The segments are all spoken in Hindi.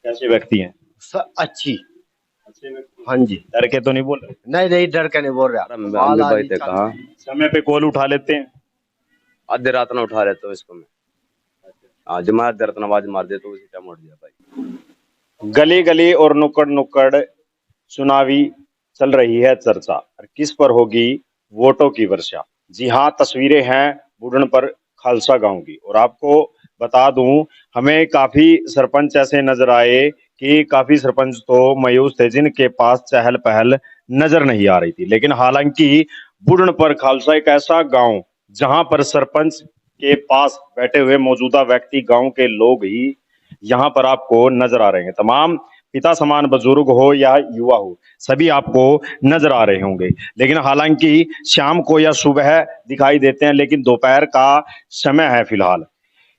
कैसे व्यक्ति हैं? अच्छी। अच्छे व्यक्ति। हाँ जी। डर के तो नहीं बोल रहे? नहीं नहीं, डर के नहीं बोल रहा। हम भी भाई थे कहा समय पे कॉल उठा लेते हैं? आधे रात ना उठा लेते हो इसको मैं। हाँ जमा दर्द आवाज मार दे तो उसी टाइम उठ गया भाई। गली गली और नुक्कड़ नुक्कड़ चुनावी चल रही है चर्चा, और किस पर होगी वोटों की वर्षा। जी हाँ, तस्वीरें हैं बुढ़न पर खालसा गांव की। और आपको बता दूं, हमें काफी सरपंच ऐसे नजर आए कि काफी सरपंच तो मायूस थे, जिनके पास चहल पहल नजर नहीं आ रही थी। लेकिन हालांकि बुढ़न पर खालसा एक ऐसा गांव जहां पर सरपंच के पास बैठे हुए मौजूदा व्यक्ति गांव के लोग ही यहाँ पर आपको नजर आ रहे हैं। तमाम पिता समान बुजुर्ग हो या युवा हो, सभी आपको नजर आ रहे होंगे। लेकिन हालांकि शाम को या सुबह दिखाई देते हैं, लेकिन दोपहर का समय है फिलहाल।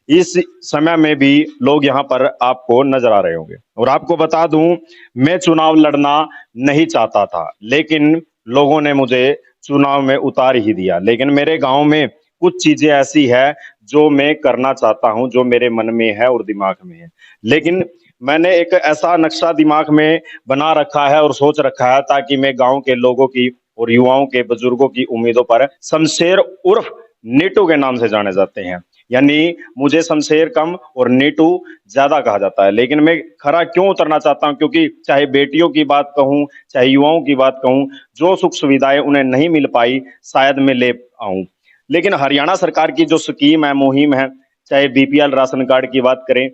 इस समय में भी लोग यहाँ पर आपको नजर आ रहे होंगे। और आपको बता दूं, मैं चुनाव लड़ना नहीं चाहता था, लेकिन लोगों ने मुझे चुनाव में उतार ही दिया। लेकिन मेरे गांव में कुछ चीजें ऐसी है जो मैं करना चाहता हूं, जो मेरे मन में है और दिमाग में है। लेकिन मैंने एक ऐसा नक्शा दिमाग में बना रखा है और सोच रखा है, ताकि मैं गांव के लोगों की और युवाओं के बुजुर्गों की उम्मीदों पर शमशेर उर्फ नीटू के नाम से जाने जाते हैं। यानी मुझे शमशेर कम और नीटू ज्यादा कहा जाता है। लेकिन मैं खरा क्यों उतरना चाहता हूं, क्योंकि चाहे बेटियों की बात कहूं, चाहे युवाओं की बात कहूं, जो सुख सुविधाएं उन्हें नहीं मिल पाई, शायद मैं ले आऊं। लेकिन हरियाणा सरकार की जो स्कीम है, मुहिम है, चाहे बीपीएल राशन कार्ड की बात करें,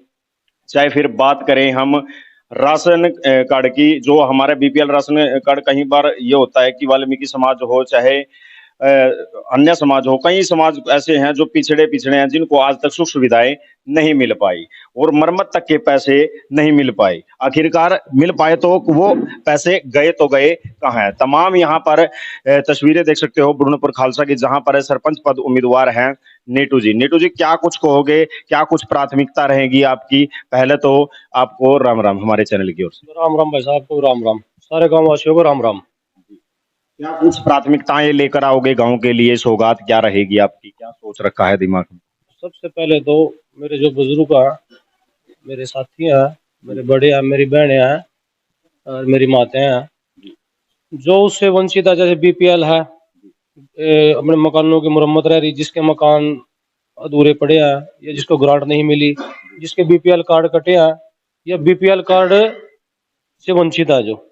चाहे फिर बात करें हम राशन कार्ड की, जो हमारे बीपीएल राशन कार्ड, कई बार ये होता है कि वाल्मीकि समाज हो, चाहे अन्य समाज हो, कई समाज ऐसे हैं जो पिछड़े पिछड़े हैं, जिनको आज तक सुख सुविधाएं नहीं मिल पाई और मरम्मत तक के पैसे नहीं मिल पाए। आखिरकार मिल पाए तो वो पैसे गए तो गए कहाँ हैं? तमाम यहाँ पर तस्वीरें देख सकते हो बुढ़नपुर खालसा की, जहां पर सरपंच पद उम्मीदवार हैं नीटू जी। नीटू जी, क्या कुछ कहोगे, क्या कुछ प्राथमिकता रहेगी आपकी? पहले तो आपको राम राम हमारे चैनल की ओर से। राम राम भाई साहब को राम राम, सारे गांव वासियों को राम राम। क्या कुछ प्राथमिकताएं लेकर आओगे गांव के लिए? सौगात क्या रहेगी आपकी, क्या सोच रखा है दिमाग में? सबसे पहले तो मेरे जो बुजुर्ग हैं, मेरे साथी हैं, मेरे बड़े हैं, मेरी बहनें हैं और मेरी माताएं हैं, जो उससे वंचित है, जैसे बीपीएल है, अपने मकानों की मुरम्मत रह रही, जिसके मकान अधूरे पड़े हैं या जिसको ग्रांट नहीं मिली, जिसके बीपीएल कार्ड कटे हैं या बीपीएल कार्ड से वंचित है, जो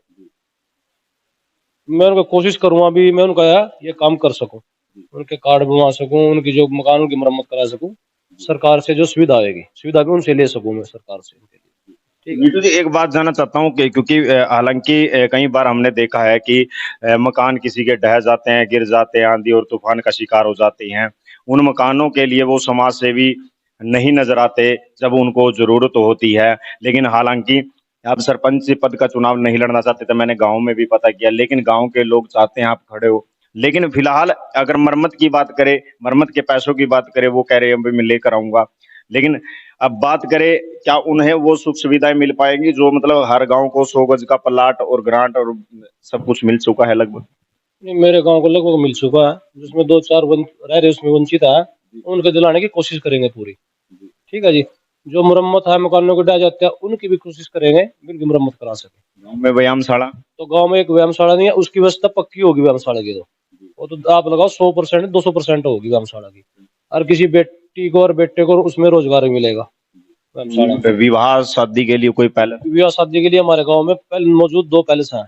मैं उनको कोशिश करूंगा भी मैं उनका ये काम कर सकूं, उनके कार्ड बनवा सकूं, उनकी जो मकानों की मरम्मत करा सकूं, सरकार से जो सुविधा आएगी सुविधा भी उनसे ले सकूं मैं सरकार से उनके लिए। ठीक है। नीटू जी, एक बात जानना चाहता हूँ कि क्योंकि हालांकि कई बार हमने देखा है कि मकान किसी के ढह जाते हैं, गिर जाते हैं, आंधी और तूफान का शिकार हो जाते हैं। उन मकानों के लिए वो समाज सेवी नहीं नजर आते जब उनको जरूरत होती है। लेकिन हालांकि आप सरपंच पद का चुनाव नहीं लड़ना चाहते थे, मैंने गांव में भी पता किया, लेकिन गांव के लोग चाहते हैं आप खड़े हो। लेकिन फिलहाल अगर मरम्मत की बात करें, मरम्मत के पैसों की बात करें, वो कह रहे हैं मैं लेकर आऊंगा। लेकिन अब बात करें, क्या उन्हें वो सुख सुविधाएं मिल पाएंगी जो मतलब हर गांव को 100 गज का प्लाट और ग्रांट और सब कुछ मिल चुका है लगभग? नहीं, मेरे गांव को लगभग मिल चुका है, जिसमें दो चार रह रहे उसमें वंचित है, उनके दिलाने की कोशिश करेंगे पूरी। ठीक है जी। जो मुरम्मत है, मकानों के ढह जाते हैं, उनकी भी कोशिश करेंगे उनकी मुरम्मत करा सके। गांव में व्यायामशाला? तो गांव में एक व्यायामशाला नहीं है, उसकी व्यवस्था पक्की होगी व्यायामशाला की। तो वो तो आप लगाओ 100% 200% होगी व्यायामशाला की, और किसी बेटी को और बेटे को उसमें रोजगार मिलेगा व्यायामशाला में। विवाह शादी के लिए कोई पैलेस? विवाह शादी के लिए हमारे गांव में मौजूद 2 पैलेस हैं,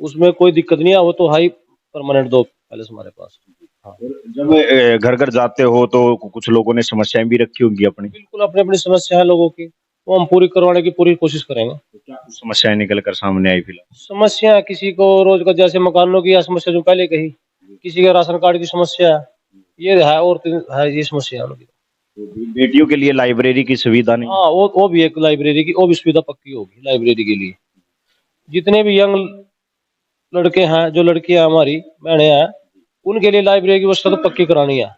उसमें कोई दिक्कत नहीं है, वो तो हाई परमानेंट 2 पैलेस हमारे पास। हाँ। जब घर घर जाते हो तो कुछ लोगों ने समस्याएं भी रखी होंगी अपनी? बिल्कुल, अपनी अपनी समस्या है लोगों की, वो हम पूरी करवाने की पूरी कोशिश करेंगे। तो क्या कुछ समस्याएं निकल कर सामने आई फिलहाल? समस्या किसी को रोजगार, जैसे मकानों की समस्या जो पहले कही, किसी के राशन कार्ड की समस्या है, ये है, और है ये समस्या उनकी। तो बेटियों के लिए लाइब्रेरी की सुविधा नहीं? हाँ, वो भी एक लाइब्रेरी की, वो भी सुविधा पक्की होगी लाइब्रेरी के लिए। जितने भी यंग लड़के हैं, जो लड़कियां हमारी बहनें हैं, उनके लिए लाइब्रेरी की व्यवस्था तो पक्की करानी है।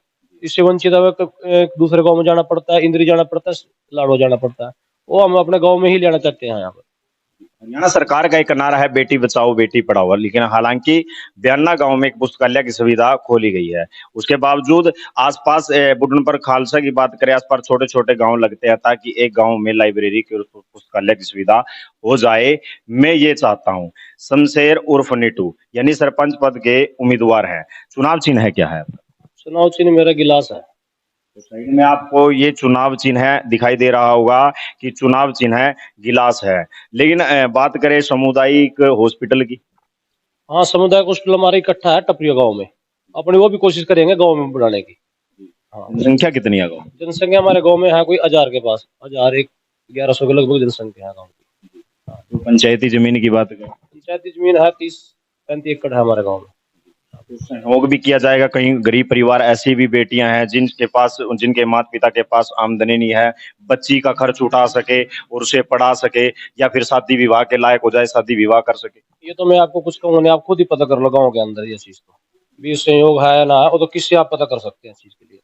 इससे वंचित है, दूसरे गांव में जाना पड़ता है, इंद्री जाना पड़ता है, लाड़ो जाना पड़ता है, वो हम अपने गांव में ही लेना चाहते हैं यहाँ पर। हरियाणा सरकार का एक नारा है बेटी बचाओ बेटी पढ़ाओ, लेकिन हालांकि ब्याना गांव में एक पुस्तकालय की सुविधा खोली गई है, उसके बावजूद आसपास बुढ़न पर खालसा की बात करें, आसपास छोटे छोटे गांव लगते हैं, ताकि एक गांव में लाइब्रेरी की और पुस्तकालय की सुविधा हो जाए। मैं ये चाहता हूँ। शमशेर उर्फ नीटू यानी सरपंच पद के उम्मीदवार हैं, चुनाव चिन्ह है क्या है? चुनाव चिन्ह मेरा गिलास है। तो साइड में आपको ये चुनाव चिन्ह दिखाई दे रहा होगा कि चुनाव चिन्ह गिलास है। लेकिन बात करें सामुदायिक हॉस्पिटल की। हाँ, सामुदायिक हॉस्पिटल हमारा इकट्ठा है टपरिया गांव में, अपनी वो भी कोशिश करेंगे गांव में बढ़ाने की। हाँ, जनसंख्या कितनी है गाँव? जनसंख्या हमारे गांव में है कोई 1000 के पास, 1100 के लगभग जनसंख्या है गाँव की। तो पंचायती जमीन की बात करें, पंचायती जमीन है 30-35 एकड़ है हमारे गाँव में। तो सहयोग भी किया जाएगा। कहीं गरीब परिवार ऐसी भी बेटियां हैं जिनके माता पिता के पास आमदनी नहीं है, बच्ची का खर्च उठा सके और उसे पढ़ा सके, या फिर शादी विवाह के लायक हो जाए, शादी विवाह कर सके। ये तो मैं आपको कुछ कहूँगा नहीं, आप खुद ही पता कर लो गाँव के अंदर ये चीज तो भी संयोग है या ना है, वो तो किससे आप पता कर सकते हैं इस चीज के लिए।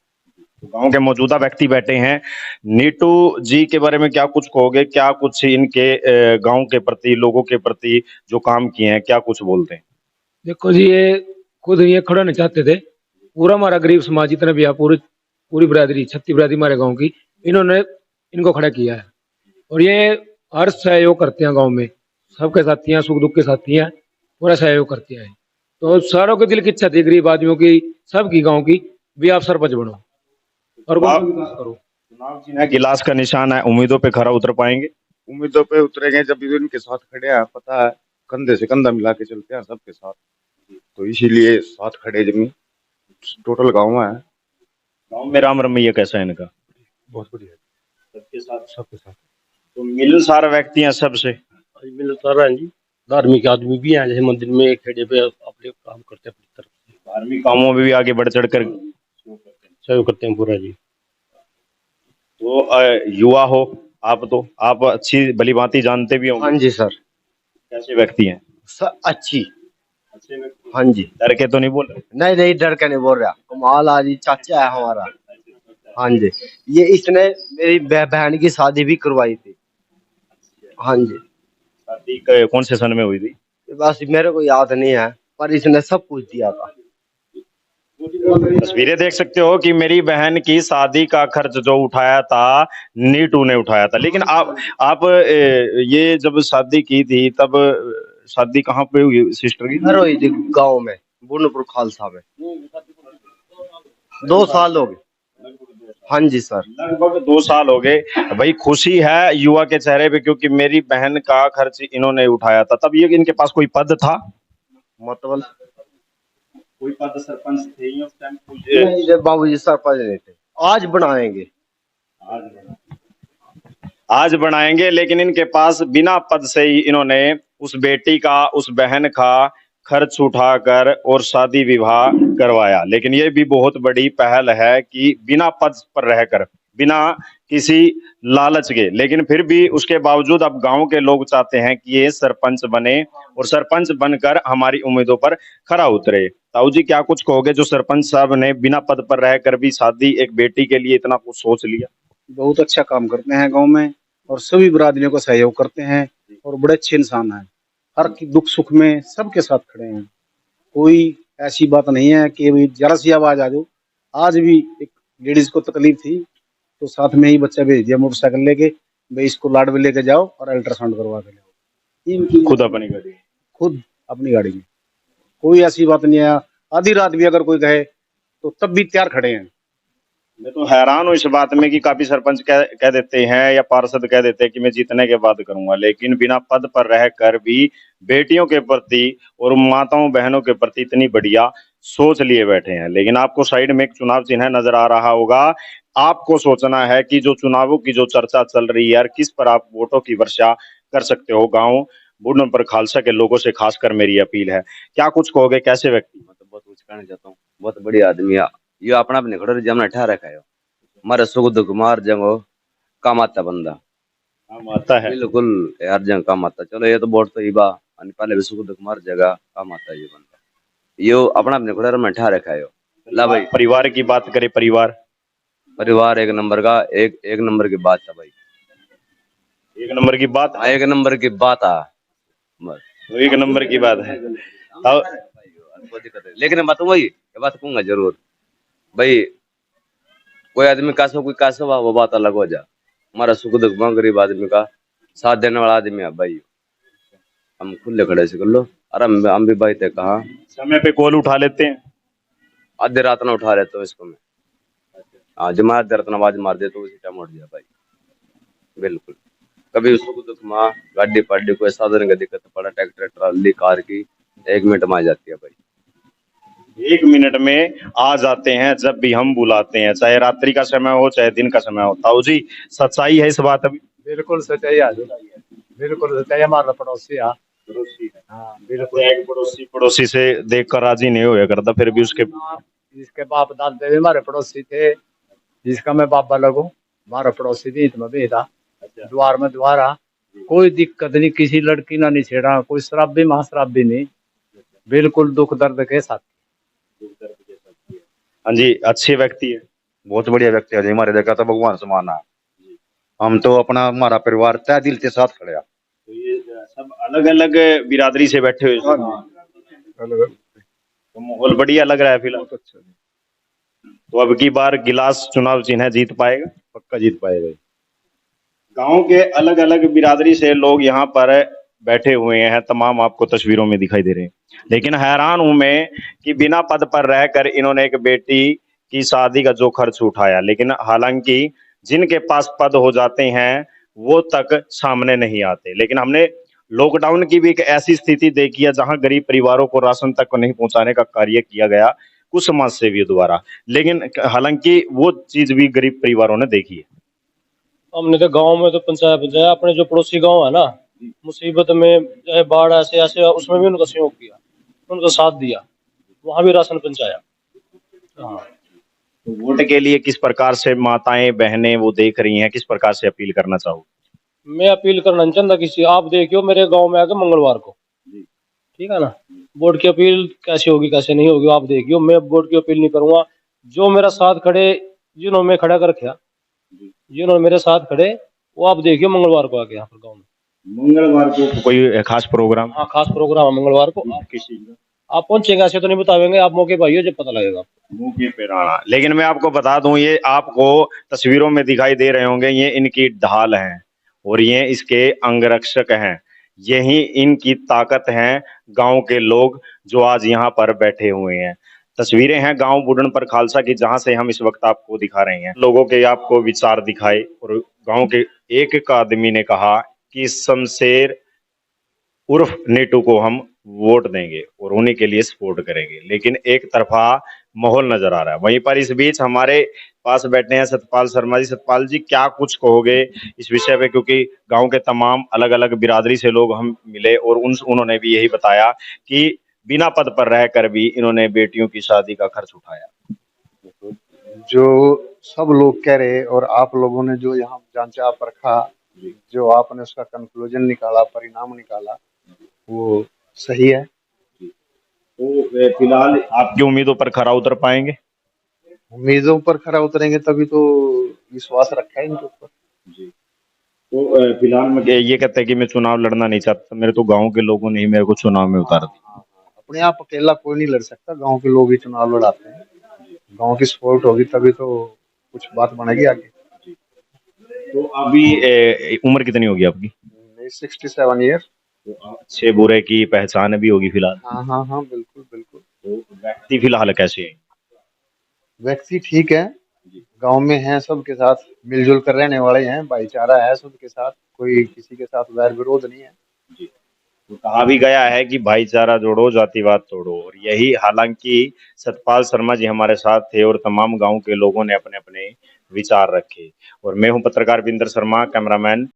तो गांव के मौजूदा व्यक्ति बैठे हैं। नीटू जी के बारे में क्या कुछ कहोगे? क्या कुछ इनके गांव के प्रति, लोगों के प्रति जो काम किए हैं, क्या कुछ बोलते हैं? देखो जी, ये खुद ये खड़ा नहीं चाहते थे। पूरा हमारा गरीब समाज जितना भी है, पूरी बिरादरी, छत्ती बिरादरी हमारे गांव की, इन्होंने इनको खड़ा किया है। और ये हर सहयोग करते हैं गांव में, सबके साथी हैं, सुख दुख के साथी हैं, पूरा सहयोग करते हैं। तो सारों के दिल की इच्छा थी, गरीब आदमियों की, सबकी गाँव की, भी आप सरपंच बनो और गाँव का विकास करो। चुनाव चिन्ह गिलास का निशान है, उम्मीदों पे खरा उतर पाएंगे? उम्मीदों पे उतरेंगे जब भी इनके साथ खड़े हैं, पता है कंधे से कंधा मिला के चलते हैं सबके साथ, तो इसीलिए साथ खड़े जमी टोटल गाँव है। गांव में राम रमैया कैसा है इनका? बहुत बढ़िया, सबके साथ तो मिलनसार व्यक्ति हैं सबसे। मिलता है जी, धार्मिक आदमी भी हैं, जैसे मंदिर में एक खेड़े पे अपने काम करते हैं, अपनी तरफ से धार्मिक कामों में भी आगे बढ़ चढ़ कर। सहयोग करते हैं पूरा जी। तो युवा हो आप, तो आप अच्छी भली भांति जानते भी होंगे हाँ जी सर। कैसे व्यक्ति हैं। सर अच्छी। अच्छे व्यक्ति, हाँ जी। डर के तो नहीं बोल रहे? नहीं नहीं, डर के नहीं बोल रहा, कमाल आजी चाचा है हमारा। हाँ जी, ये इसने मेरी बहन की शादी भी करवाई थी। हाँ जी, शादी कौन से सन में हुई थी? बस मेरे को याद नहीं है, पर इसने सब कुछ दिया था। तस्वीरें देख सकते हो कि मेरी बहन की शादी का खर्च जो उठाया था, नीटू ने उठाया था। लेकिन आप ये जब शादी की थी, तब शादी कहाँ पे हुई सिस्टर की? घर हुई थी गाँव में, बुनपुर खालसा में। 2 साल हो गए। हाँ जी सर, लगभग 2 साल हो गए। भाई खुशी है युवा के चेहरे पे, क्योंकि मेरी बहन का खर्च इन्होंने उठाया था। तब ये इनके पास कोई पद था? मतलब कोई पद, सरपंच थे ही उस टाइम? बाबूजी सरपंच नहीं थे। आज बनाएंगे, आज बनाएंगे, लेकिन इनके पास बिना पद से ही इन्होंने उस बेटी का, उस बहन का खर्च उठाकर और शादी विवाह करवाया। लेकिन ये भी बहुत बड़ी पहल है कि बिना पद पर रहकर, बिना किसी लालच के, लेकिन फिर भी उसके बावजूद अब गांव के लोग चाहते हैं कि ये सरपंच बने और सरपंच बनकर हमारी उम्मीदों पर खरा उतरे। ताऊ जी, क्या कुछ कहोगे जो सरपंच साहब ने बिना पद पर रहकर भी शादी एक बेटी के लिए इतना कुछ सोच लिया? बहुत अच्छा काम करते हैं गांव में और सभी बिरादरियों को सहयोग करते हैं और बड़े अच्छे इंसान हैं। हर की दुख सुख में सबके साथ खड़े हैं। कोई ऐसी बात नहीं है कि भाई जरा सी आवाज आ जाओ। आज भी एक लेडीज को तकलीफ थी तो साथ में ही बच्चा भेज दिया मोटरसाइकिल लेके, भाई इसको लाड में लेके जाओ और अल्ट्रासाउंड करवा के लाओ। इनकी खुद अपनी गाड़ी, खुद अपनी गाड़ी में, कोई ऐसी बात नहीं है। आधी रात भी अगर कोई कहे तो तब भी तैयार खड़े हैं। मैं तो हैरान हूँ इस बात में कि काफी सरपंच कह देते हैं या पार्षद कह देते हैं कि मैं जीतने के बाद करूंगा, लेकिन बिना पद पर रहकर भी बेटियों के प्रति और माताओं बहनों के प्रति इतनी बढ़िया सोच लिए बैठे हैं। लेकिन आपको साइड में एक चुनाव चिन्ह नजर आ रहा होगा। आपको सोचना है कि जो चुनावों की जो चर्चा चल रही है, किस पर आप वोटों की वर्षा कर सकते हो। गाँव बुढ़न पर खालसा के लोगों से खासकर मेरी अपील है, क्या कुछ कहोगे? कैसे व्यक्ति? मतलब बहुत कुछ कहना चाहता हूँ, बहुत बढ़िया आदमी है ये, अपना अपने खड़ो जमना ठा रखा है, हमारे सुख दुख मार जंगो काम आता बंदा, काम आता है बिल्कुल यार, जंग काम आता। चलो ये तो वोट तो ही बा, पहले भी सुख दुख मार जगह काम आता है ये बंदा, यो अपना अपने खड़ो में ठा रखा है। ला भाई, परिवार की बात करें, परिवार एक नंबर का, एक नंबर की बात है भाई, एक नंबर की बात, एक नंबर की बात है। बस तो एक नंबर की बात है। तब कोई दिक्कत नहीं, लेकिन मैं तो वही ये बात कहूंगा जरूर भाई, कोई आदमी कैसा कोई कैसा हुआ वो बात अलग हो जा, हमारा सुख दुख में गरीब आदमी का साथ देने वाला आदमी है भाई, हम खुले खड़े से कर लो। अरे हम भी भाई थे कहा समय पे कॉल उठा लेते हैं। आधे रात ना उठा रहता हूँ इसको मैं। हाँ जब मैं आधे रात ना आवाज मार दे तो उसी टाइम उठ गया भाई, बिल्कुल। कभी सुख दुख माँ गाड़ी पाड़ी कोई साधन का दिक्कत पड़ा, ट्रैक्टर ट्राली कार की 1 मिनट में आ जाती है भाई। 1 मिनट में आ जाते हैं जब भी हम बुलाते हैं, चाहे रात्रि का समय हो चाहे दिन का समय हो। ताऊ जी सच्चाई है इस बात अभी? बिल्कुल सच्चाई है, बिल्कुल सच्चाई। हमारा पड़ोसी है। हाँ बिल्कुल। एक पड़ोसी पड़ोसी से देखकर राजी नहीं होया करता, फिर भी उसके जिसके बाप दादे भी हमारे पड़ोसी थे, जिसका मैं बाबा लगू, हमारा पड़ोसी थी इसमें भी था। द्वार में द्वारा कोई दिक्कत नहीं, किसी लड़की ना नहीं छेड़ा, कोई शराब भी महाशराब भी नहीं, बिल्कुल दुख दर्द के साथ। हाँ जी, अच्छे व्यक्ति है। बहुत बढ़िया व्यक्ति है जी, हमारे देखा तो भगवान समान है। हम तो अपना हमारा परिवार तय दिल के साथ खड़े हैं। तो ये सब अलग अलग बिरादरी से बैठे हुए हैं। तो माहौल बढ़िया लग रहा है फिलहाल। तो अब की बार गिलास चुनाव चिन्ह जीत पाएगा? पक्का जीत पाएगा। गांव के अलग अलग बिरादरी से लोग यहाँ पर बैठे हुए हैं, तमाम आपको तस्वीरों में दिखाई दे रहे हैं। लेकिन हैरान हूं मैं कि बिना पद पर रहकर इन्होंने एक बेटी की शादी का जो खर्च उठाया, लेकिन हालांकि जिनके पास पद हो जाते हैं वो तक सामने नहीं आते। लेकिन हमने लॉकडाउन की भी एक ऐसी स्थिति देखी है जहां गरीब परिवारों को राशन तक नहीं पहुंचाने का कार्य किया गया कुछ समाज सेवियों द्वारा, लेकिन हालांकि वो चीज भी गरीब परिवारों ने देखी है। हमने तो गांव में तो पंचायत अपने जो पड़ोसी गांव है ना, मुसीबत में चाहे बाढ़ ऐसे ऐसे उसमें भी उनका सहयोग किया, उनका साथ दिया, वहां भी राशन पहुंचाया। हाँ तो वोट के लिए किस प्रकार से माताएं बहनें वो देख रही हैं, किस प्रकार से अपील करना चाहो? मैं अपील करना नहीं चाहता किसी, आप देखियो मेरे गांव में आके मंगलवार को, ठीक है ना, वोट की अपील कैसे होगी कैसे नहीं होगी आप देखियो। मैं वोट की अपील नहीं करूंगा, जो मेरा साथ खड़े, जिन्होंने मैं खड़ा कर रखा, जिन्होंने मेरे साथ खड़े, वो आप देखियो मंगलवार को आके यहाँ पर गाँव में। मंगलवार को कोई खास प्रोग्राम? हाँ खास प्रोग्राम है मंगलवार को। आप पहुंचेंगे ऐसे तो नहीं बतावेंगे, आप मौके पर आइए जब पता लगेगा मौके पे आना। लेकिन मैं आपको बता दूं, ये आपको तस्वीरों में दिखाई दे रहे होंगे, ये इनकी ढाल हैं और ये इसके अंगरक्षक हैं। यही इनकी ताकत है, गांव के लोग जो आज यहाँ पर बैठे हुए हैं। तस्वीरें हैं गांव बुढ़न पर खालसा की, जहां से हम इस वक्त आपको दिखा रहे हैं। लोगों के आपको विचार दिखाए और गांव के एक आदमी ने कहा कि शमशेर उर्फ नीटू को हम वोट देंगे और उन्हीं के लिए सपोर्ट करेंगे, लेकिन एक तरफा माहौल नजर आ रहा है। वहीं पर इस बीच हमारे पास बैठे हैं सतपाल शर्मा जी। सतपाल जी क्या कुछ कहोगे इस विषय पे, क्योंकि गांव के तमाम अलग अलग बिरादरी से लोग हम मिले और उन्होंने भी यही बताया कि बिना पद पर रहकर भी इन्होंने बेटियों की शादी का खर्च उठाया। जो सब लोग कह रहे और आप लोगों ने जो यहाँ जांचा परखा, जो आपने उसका कंक्लूजन निकाला, परिणाम निकाला, वो सही है। तो फिलहाल आपकी उम्मीदों पर खरा उतर पाएंगे? उम्मीदों पर खरा उतरेंगे तभी तो विश्वास रखा है इनके ऊपर। तो फिलहाल मैं ये कहते हैं कि मैं चुनाव लड़ना नहीं चाहता, मेरे तो गांव के लोगों ने ही मेरे को चुनाव में उतार दिया। अपने आप अकेला कोई नहीं लड़ सकता, गांव के लोग ही चुनाव लड़ाते हैं। गांव की सपोर्ट होगी तभी तो कुछ बात बनेगी आगे। तो अभी उम्र कितनी होगी आपकी? 67 ईयर। तो अच्छे बुरे की पहचान भी होगी फिलहाल? हाँ हाँ हाँ बिल्कुल बिल्कुल। तो व्यक्ति फिलहाल कैसे है? व्यक्ति ठीक है, गांव में हैं, सबके साथ मिलजुल कर रहने वाले हैं, भाईचारा है सबके साथ, कोई किसी के साथ वैर विरोध नहीं है। तो कहा भी गया है कि भाईचारा जोड़ो जातिवाद तोड़ो, और यही हालांकि सतपाल शर्मा जी हमारे साथ थे और तमाम गांव के लोगों ने अपने अपने विचार रखे। और मैं हूं पत्रकार बिंदर शर्मा, कैमरामैन